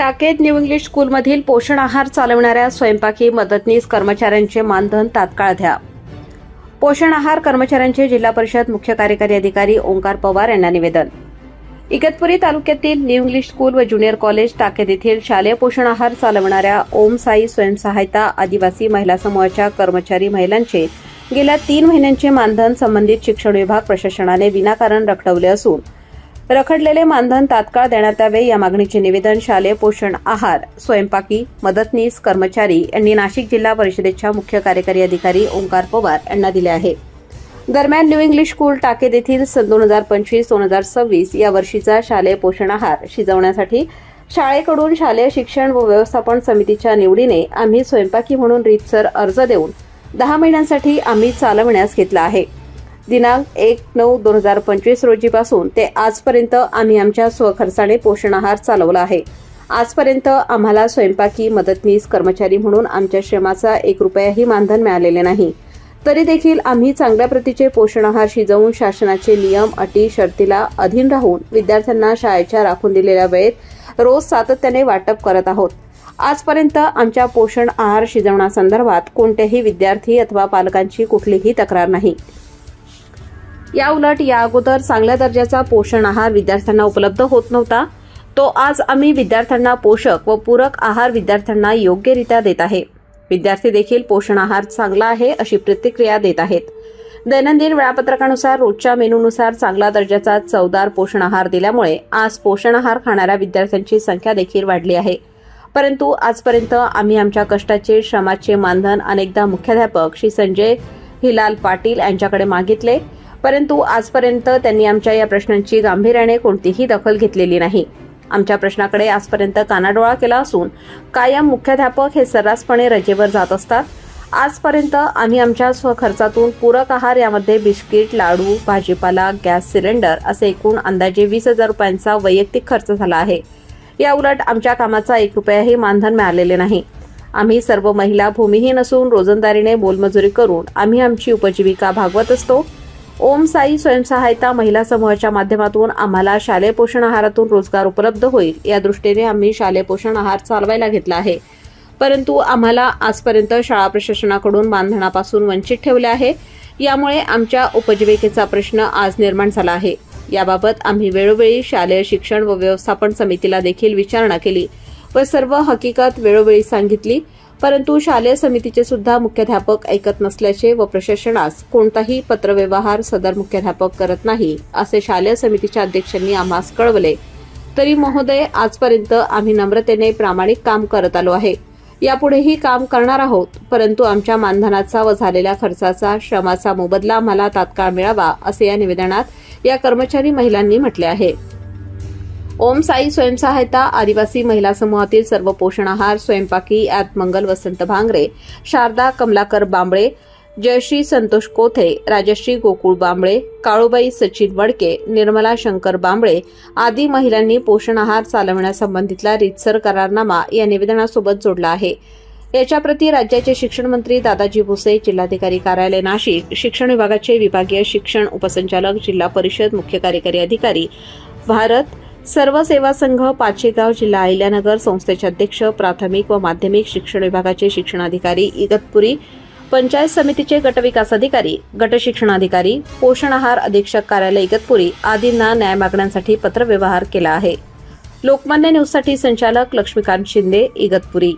टाकेत new English स्कूलमधील पोषण आहार चालवणाऱ्या स्वयंपाकी मदतनीस कर्मचाऱ्यांचे मानधन तात्काळ द्या. पोषण आहार कर्मचाऱ्यांचे जिल्हा परिषद मुख्य कार्यकारी अधिकारी ओंकार पवार यांना निवेदन. इगतपुरी तालुक्यातील न्यू इंग्लिश स्कूल व ज्युनियर कॉलेज टाकेत येथील शालेय पोषण आहार चालवणाऱ्या ओम साई स्वयंसहायता आदिवासी महिला समूहाच्या कर्मचारी महिलांचे गेल्या 3 महिन्यांचे मानधन संबंधित शिक्षण विभाग प्रशासनाने विनाकारण रखडवले असून रखडलेले मानधन तात्काळ देण्यात यावे या मागणीचे निवेदन शालेय पोषण आहार स्वयंपाकी मदतनीस कर्मचारी यांनी नाशिक जिल्हा परिषदेच्या मुख्य कार्यकारी अधिकारी ओंकार पवार यांना दिले आहे. दरम्यान न्यू इंग्लिश स्कूल टाकेत येथील 2025-2026 या वर्षीचा शालेय पोषण आहार शिजवण्यासाठी शाळेकडून शालेय शिक्षण व व्यवस्थापन समितीच्या निवडीने आम्ही स्वयंपाकी म्हणून रीतसर अर्ज देऊन 10 महिन्यांसाठी आम्ही चालविण्यास घेतला आहे. दिनांक 1/9/2025 रोजीपासून ते आजपर्यंत आम्ही आमच्या स्वखर्चाने पोषण आहार चालवला आहे. आजपर्यंत आम्हाला स्वयंपाकी मदतनीस कर्मचारी म्हणून आमच्या श्रमाचा 1 रुपयाही मानधन मिळालेले नाही. तरी देखील आम्ही चांगल्या प्रतीचे पोषण आहार शिजवून शासनाचे नियम अटी शर्तीला अधीन राहून विद्यार्थ्यांना शाळेच्या राखून दिलेल्या वेळेत रोज सातत्याने वाटप करत आहोत. आजपर्यंत आमच्या पोषण आहार शिजवण्यासंदर्भात कोणत्याही विद्यार्थी अथवा पालकांची कुठलीही तक्रार नाही. या उलट या अगोदर चांगल्या दर्जाचा पोषण आहार विद्यार्थ्यांना उपलब्ध होत नव्हता. तो आज आम्ही विद्यार्थ्यांना पोषक व पूरक आहार विद्यार्थ्यांना योग्यरित्या देत आहे. विद्यार्थी देखील पोषण आहार चांगला आहे अशी प्रतिक्रिया देत आहेत. दैनंदिन वेळापत्रकानुसार रोजच्या मेनूनुसार चांगला दर्जाचा चवदार पोषण आहार दिल्यामुळे आज पोषण आहार खाणाऱ्या विद्यार्थ्यांची संख्या देखील वाढली आहे. परंतु आजपर्यंत आम्ही आमच्या कष्टाचे श्रमाचे मानधन अनेकदा मुख्याध्यापक श्री संजय हिलाल पाटील यांच्याकडे मागितले, परंतु आजपर्यंत त्यांनी आमच्या या प्रश्नांची गांभीर्याने कोणतीही दखल घेतलेली नाही. आमच्या प्रश्नाकडे आजपर्यंत कानाडोळा केला असून कायम मुख्याध्यापक हे सर्रासपणे रजेवर जात असतात. आजपर्यंत आम्ही आमच्या स्वखर्चातून पूरक आहार यामध्ये बिस्किट, लाडू, भाजीपाला, गॅस सिलेंडर असे एकूण अंदाजे 20,000 रुपयांचा वैयक्तिक खर्च झाला आहे. या उलट आमच्या कामाचा 1 रुपयाही मानधन मिळालेले नाही. आम्ही सर्व महिला भूमिहीन असून रोजंदारीने मोलमजुरी करून आम्ही आमची उपजीविका भागवत असतो. ओम साई स्वयंसहायता महिला समूहाच्या माध्यमातून आम्हाला शालेय पोषण आहारातून रोजगार उपलब्ध होईल या दृष्टीने आम्ही शालेय पोषण आहार चालवायला घेतला आहे. परंतु आम्हाला आजपर्यंत शाळा प्रशासनाकडून मानधनापासून वंचित ठेवले आहे. यामुळे आमच्या उपजीविकेचा प्रश्न आज निर्माण झाला आहे. याबाबत आम्ही वेळोवेळी शालेय शिक्षण व व्यवस्थापन समितीला देखील विचारणा केली व सर्व हकीकत वेळोवेळी सांगितली. परंतु शालेय समितीचे सुद्धा मुख्याध्यापक ऐकत नसल्याचे व प्रशासनास कोणताही पत्रव्यवहार सदर मुख्याध्यापक करत नाही असे शालेय समितीच्या अध्यक्षांनी आम्हास कळवले. तरी महोदय, आजपर्यंत आम्ही नम्रतेने प्रामाणिक काम करत आलो आहे. यापुढेही काम करणार आहोत. परंतु आमच्या मानधनाचा व झालेल्या खर्चाचा श्रमाचा मोबदला आम्हाला तात्काळ मिळावा असे या निवेदनात या कर्मचारी महिलांनी म्हटले आहे. ओम साई स्वयंसहायता आदिवासी महिला समूहातील सर्व पोषण आहार स्वयंपाकी यात मंगल वसंत भांगरे, शारदा कमलाकर बांबळे, जयश्री संतोष कोथे, राजश्री गोकुळ बांबळे, काळूबाई सचिन वडके, निर्मला शंकर बांबळे आदी महिलांनी पोषण आहार चालवण्यासंबंधीतला रीतसर करारनामा या निवेदनासोबत जोडला आहे. याच्या प्रती राज्याचे शिक्षण मंत्री दादाजी भुसे, जिल्हाधिकारी कार्यालय नाशिक, शिक्षण विभागाचे विभागीय शिक्षण उपसंचालक, जिल्हा परिषद मुख्य कार्यकारी अधिकारी भारत, सर्व सेवा संघ पाचेगाव, जिल्हा अहिल्यानगर, संस्थेचे अध्यक्ष, प्राथमिक व माध्यमिक शिक्षण विभागाचे शिक्षणाधिकारी इगतपुरी, पंचायत समितीचे गटविकास अधिकारी, गट शिक्षणाधिकारी, पोषण आहार अधीक्षक कार्यालय इगतपुरी आदींना न्याय मागण्यांसाठी पत्रव्यवहार केला आहे. लोकमान्य न्यूजसाठी संचालक लक्ष्मीकांत शिंदे, इगतपुरी.